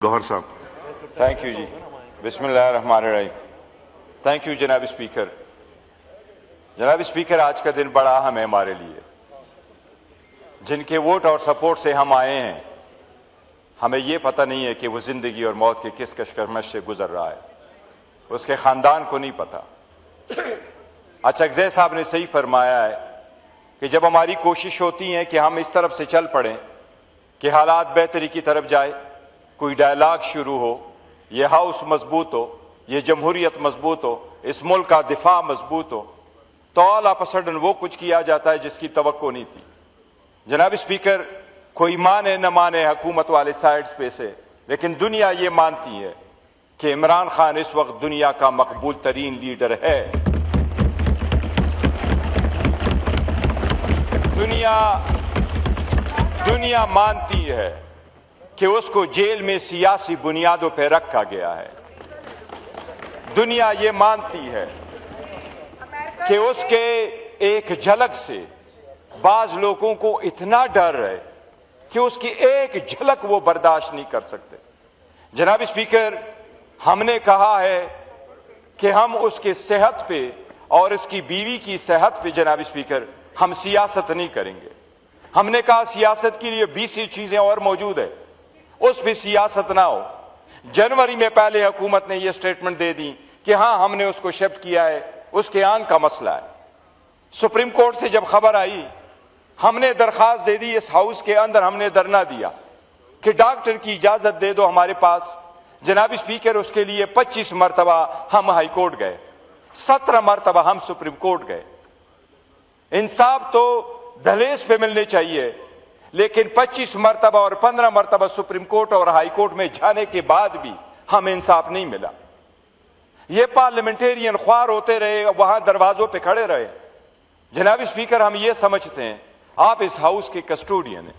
गौहर साहब। Thank you जी। बिस्मिल्लाहिर्रहमानिर्रहीम। Thank you जनाब स्पीकर। जनाब स्पीकर, आज का दिन बड़ा अहम है हमारे लिए। जिनके वोट और सपोर्ट से हम आए हैं, हमें ये पता नहीं है कि वो जिंदगी और मौत के किस कशमकश से गुजर रहा है, उसके खानदान को नहीं पता। अच्छा, अगज़े साहब ने सही फरमाया है कि जब हमारी कोशिश होती है कि हम इस तरफ से चल पड़ें कि हालात बेहतरी की तरफ जाए, कोई डायलॉग शुरू हो, ये हाउस मजबूत हो, ये जमहूरियत मजबूत हो, इस मुल्क का दिफा मजबूत हो, तो ऑल ऑफ अ सडन वो कुछ किया जाता है जिसकी तवक्को नहीं थी। जनाब स्पीकर, कोई माने न माने हुकूमत वाले साइड्स पे से, लेकिन दुनिया ये मानती है कि इमरान खान इस वक्त दुनिया का मकबूल तरीन लीडर है। दुनिया मानती है कि उसको जेल में सियासी बुनियादों पर रखा गया है। दुनिया ये मानती है कि उसके एक झलक से बाज लोगों को इतना डर है कि उसकी एक झलक वो बर्दाश्त नहीं कर सकते। जनाब स्पीकर, हमने कहा है कि हम उसके सेहत पे और उसकी बीवी की सेहत पे, जनाब स्पीकर, हम सियासत नहीं करेंगे। हमने कहा सियासत के लिए 20 चीजें और मौजूद है, उस पर सियासत ना हो। जनवरी में पहले हुकूमत ने यह स्टेटमेंट दे दी कि हां, हमने उसको शिफ्ट किया है, उसके आंख का मसला है। सुप्रीम कोर्ट से जब खबर आई, हमने दरखास्त दे दी, इस हाउस के अंदर हमने धरना दिया कि डॉक्टर की इजाजत दे दो हमारे पास। जनाब स्पीकर, उसके लिए 25 मरतबा हम हाई कोर्ट गए, 17 मरतबा हम सुप्रीम कोर्ट गए। इंसाफ तो दहलीज पे मिलने चाहिए, लेकिन 25 मरतबा और 15 मरतबा सुप्रीम कोर्ट और हाई कोर्ट में जाने के बाद भी हमें इंसाफ नहीं मिला। ये पार्लियामेंटेरियन ख्वार होते रहे, वहां दरवाजों पे खड़े रहे। जनाब स्पीकर, हम ये समझते हैं आप इस हाउस के कस्टोडियन हैं,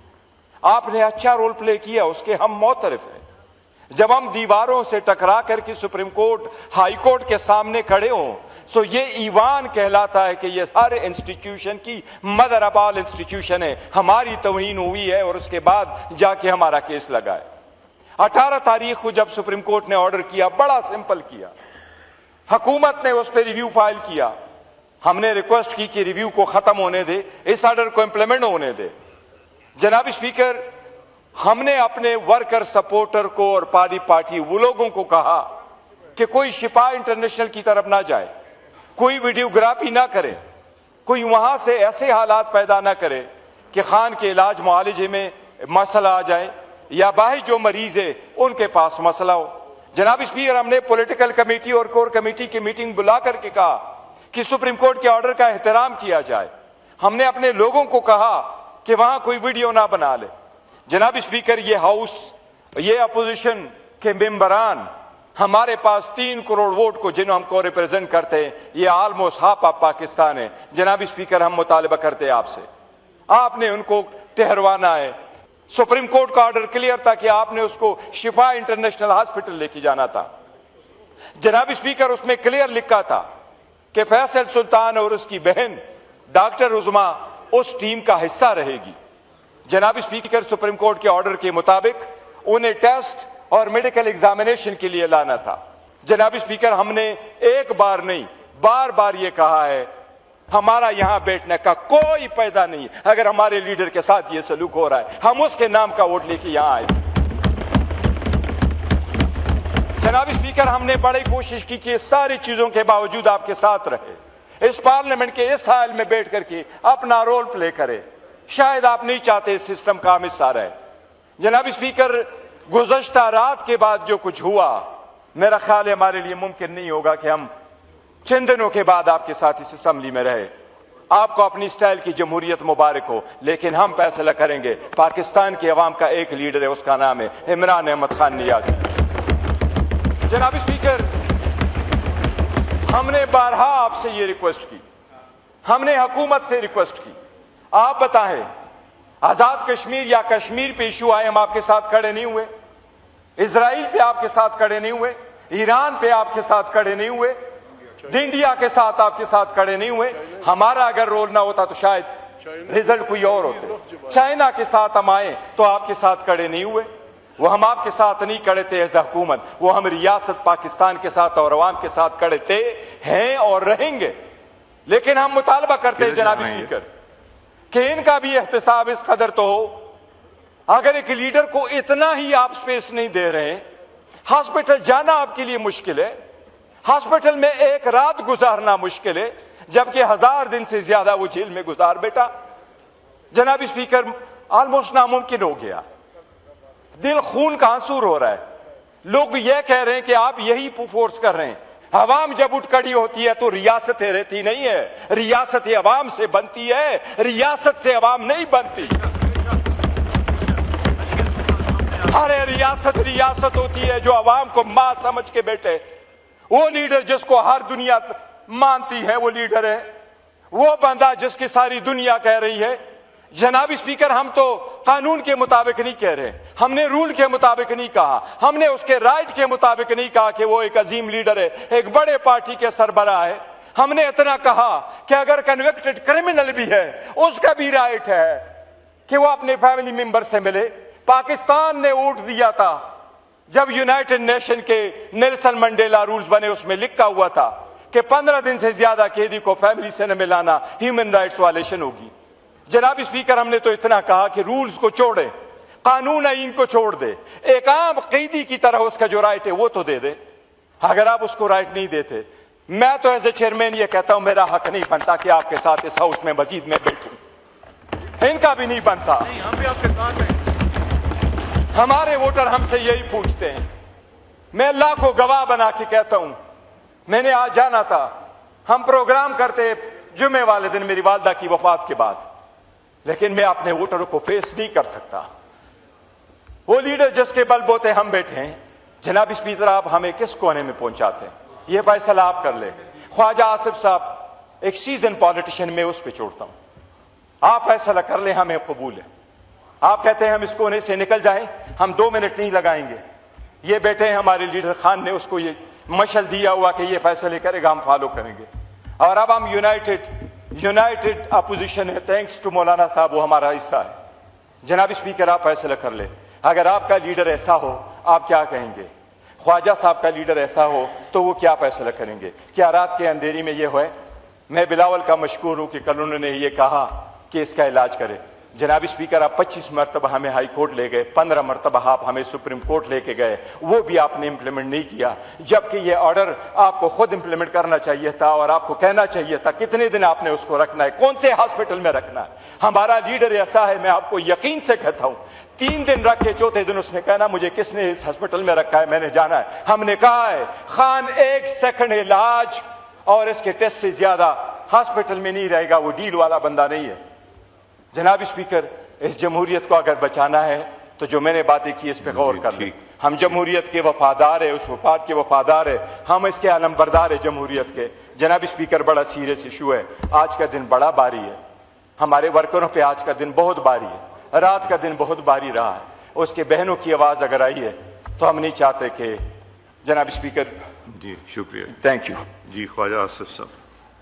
आपने अच्छा रोल प्ले किया, उसके हम मोतरफ हैं। जब हम दीवारों से टकरा करके सुप्रीम कोर्ट, हाई कोर्ट के सामने खड़े हों, सो ये ईवान कहलाता है कि ये हर इंस्टीट्यूशन की मदर ऑफ ऑल इंस्टीट्यूशन है। हमारी तौहीन हुई है और उसके बाद जाके हमारा केस लगा है। 18 तारीख को जब सुप्रीम कोर्ट ने ऑर्डर किया, बड़ा सिंपल किया, हुकूमत ने उस पर रिव्यू फाइल किया। हमने रिक्वेस्ट की कि रिव्यू को खत्म होने दे, इस ऑर्डर को इंप्लीमेंट होने दे। जनाब स्पीकर, हमने अपने वर्कर सपोर्टर को और पार्टी वो लोगों को कहा कि कोई शिफा इंटरनेशनल की तरफ ना जाए, कोई वीडियोग्राफी ना करे, कोई वहां से ऐसे हालात पैदा ना करे कि खान के इलाज मुआलजे में मसला आ जाए या बाहर जो मरीज है उनके पास मसला हो। जनाब स्पीकर, हमने पॉलिटिकल कमेटी और कोर कमेटी की मीटिंग बुला करके कहा कि सुप्रीम कोर्ट के ऑर्डर का एहतराम किया जाए। हमने अपने लोगों को कहा कि वहां कोई वीडियो ना बना ले। जनाब स्पीकर, ये हाउस, ये अपोजिशन के मेंबरान, हमारे पास 3 करोड़ वोट को जिन्हें हमको रिप्रेजेंट करते हैं, ये ऑलमोस्ट हाफ ऑफ पाकिस्तान है। जनाब स्पीकर, हम मुतालबा करते हैं आपसे, आपने उनको ठहरवाना है। सुप्रीम कोर्ट का ऑर्डर क्लियर था कि आपने उसको शिफा इंटरनेशनल हॉस्पिटल लेके जाना था। जनाब स्पीकर, उसमें क्लियर लिखा था कि फैसल सुल्तान और उसकी बहन डॉक्टर उज़मा उस टीम का हिस्सा रहेगी। जनाब स्पीकर, सुप्रीम कोर्ट के ऑर्डर के मुताबिक उन्हें टेस्ट और मेडिकल एग्जामिनेशन के लिए लाना था। जनाब स्पीकर, हमने एक बार नहीं, बार बार ये कहा है, हमारा यहां बैठने का कोई फायदा नहीं। अगर हमारे लीडर के साथ ये सलूक हो रहा है, हम उसके नाम का वोट लेके यहां आए। जनाब स्पीकर, हमने बड़ी कोशिश की कि सारी चीजों के बावजूद आपके साथ रहे, इस पार्लियामेंट के इस हाल में बैठ करके अपना रोल प्ले करे। शायद आप नहीं चाहते इस सिस्टम का हम हिस्सा रहे। जनाब स्पीकर, गुज़श्ता रात के बाद जो कुछ हुआ, मेरा ख्याल है हमारे लिए मुमकिन नहीं होगा कि हम चंद दिनों के बाद आपके साथ इस असेंबली में रहे। आपको अपनी स्टाइल की जमहूरियत मुबारक हो, लेकिन हम फैसला करेंगे। पाकिस्तान की अवाम का एक लीडर है, उसका नाम है इमरान अहमद खान नियाज़ी। जनाब स्पीकर, हमने बारहा आपसे ये रिक्वेस्ट की, हमने हुकूमत से रिक्वेस्ट की, आप बताएं, आजाद कश्मीर या कश्मीर पे इशू आए, हम आपके साथ खड़े नहीं हुए। इजराइल पे आपके साथ खड़े नहीं हुए, ईरान पे आपके साथ खड़े नहीं हुए, इंडिया के साथ आपके साथ खड़े नहीं हुए। हमारा अगर रोल ना होता तो शायद रिजल्ट कोई और होते। चाइना के साथ हम आए तो आपके साथ खड़े नहीं हुए। वो हम आपके साथ नहीं खड़े थे एज हुकूमत, वो हम रियासत पाकिस्तान के साथ और अवाम के साथ खड़े थे, हैं और रहेंगे। लेकिन हम मुतालबा करते हैं जनाब स्पीकर कि इनका भी एहतसाब इस कदर तो हो। अगर एक लीडर को इतना ही आप स्पेस नहीं दे रहे, हॉस्पिटल जाना आपके लिए मुश्किल है, हॉस्पिटल में एक रात गुजारना मुश्किल है, जबकि 1000 दिन से ज्यादा वो जेल में गुजार बैठा। जनाब स्पीकर, ऑलमोस्ट नामुमकिन हो गया, दिल खून का आंसू रो रहा है। लोग ये कह रहे हैं कि आप यही फोर्स कर रहे हैं। अवाम जब उठ खड़ी होती है तो रियासतें रहती नहीं है, रियासतें अवाम से बनती है, रियासत से अवाम नहीं बनती। अरे रियासत रियासत होती है जो अवाम को मां समझ के बैठे। वो लीडर जिसको हर दुनिया मानती है वो लीडर है, वो बंदा जिसकी सारी दुनिया कह रही है। जनाब स्पीकर, हम तो कानून के मुताबिक नहीं कह रहे, हमने रूल के मुताबिक नहीं कहा, हमने उसके राइट के मुताबिक नहीं कहा कि वो एक अजीम लीडर है, एक बड़े पार्टी के सरबराह है। हमने इतना कहा कि अगर कन्विक्टेड क्रिमिनल भी है उसका भी राइट है कि वो अपने फैमिली मेंबर से मिले। पाकिस्तान ने वोट दिया था जब यूनाइटेड नेशन के नेल्सन मंडेला रूल्स बने, उसमें लिखा हुआ था कि 15 दिन से ज्यादा कैदी को फैमिली से न मिलाना ह्यूमन राइट्स वायलेशन होगी। जनाब स्पीकर, हमने तो इतना कहा कि रूल्स को छोड़े, कानून आईन को छोड़ दे, एक आम कैदी की तरह उसका जो राइट है वो तो दे दे। अगर आप उसको राइट नहीं देते, मैं तो एज ए चेयरमैन ये कहता हूं मेरा हक नहीं बनता कि आपके साथ इस हाउस में मस्जिद में बैठूं, इनका भी नहीं बनता। हम भी आपके साथ हैं। हमारे वोटर हमसे यही पूछते हैं। मैं लाखों गवाह बना के कहता हूं, मैंने आज जाना था, हम प्रोग्राम करते जुमे वाले दिन मेरी वालदा की वफात के बाद, लेकिन मैं अपने वोटरों को फेस नहीं कर सकता। वो लीडर जिसके बलबूते हम बैठे हैं, जनाब स्पीकर, आप हमें किस कोने में पहुंचाते हैं ये फैसला आप कर ले। ख्वाजा आसिफ साहब एक सीजन पॉलिटिशियन में उस पर छोड़ता हूं, आप फैसला कर ले, हमें कबूल है। आप कहते हैं हम इस कोने से निकल जाएं, हम 2 मिनट नहीं लगाएंगे। ये बैठे हैं हमारे लीडर खान ने उसको ये मशल दिया हुआ कि ये फैसले करेगा, हम फॉलो करेंगे। और अब हम यूनाइटेड अपोजिशन है, थैंक्स टू मौलाना साहब, वो हमारा हिस्सा है। जनाब स्पीकर, आप फैसला कर ले। अगर आपका लीडर ऐसा हो आप क्या कहेंगे? ख्वाजा साहब का लीडर ऐसा हो तो वो क्या फैसला करेंगे? क्या रात के अंधेरी में ये हो? मैं बिलावल का मशकूर हूं कि कल उन्होंने ये कहा कि इसका इलाज करे। जनाब स्पीकर, आप 25 मरतबा हमें हाई कोर्ट ले गए, 15 मरतबा आप हमें सुप्रीम कोर्ट लेके गए, वो भी आपने इंप्लीमेंट नहीं किया, जबकि ये ऑर्डर आपको खुद इंप्लीमेंट करना चाहिए था और आपको कहना चाहिए था कितने दिन आपने उसको रखना है, कौन से हॉस्पिटल में रखना है। हमारा लीडर ऐसा है, मैं आपको यकीन से कहता हूं, 3 दिन रख के चौथे दिन उसने कहना मुझे किसने इस हॉस्पिटल में रखा है, मैंने जाना है। हमने कहा है खान 1 सेकंड इलाज और इसके टेस्ट से ज्यादा हॉस्पिटल में नहीं रहेगा, वो डील वाला बंदा नहीं है। जनाब स्पीकर, इस जमहूरियत को अगर बचाना है तो जो मैंने बातें की इस पे गौर कर लें। हम जमहूरियत के वफादार है, उस वफाद के वफादार है, हम इसके आलमबरदार है जमहूरियत के। जनाब स्पीकर, बड़ा सीरियस इशू है, आज का दिन बड़ा भारी है, हमारे वर्करों पे आज का दिन बहुत भारी है, रात का दिन बहुत भारी रहा है। उसके बहनों की आवाज अगर आई है तो हम नहीं चाहते कि जनाब स्पीकर। जी शुक्रिया, थैंक यू। जी ख्वाजा आसिफ साहब।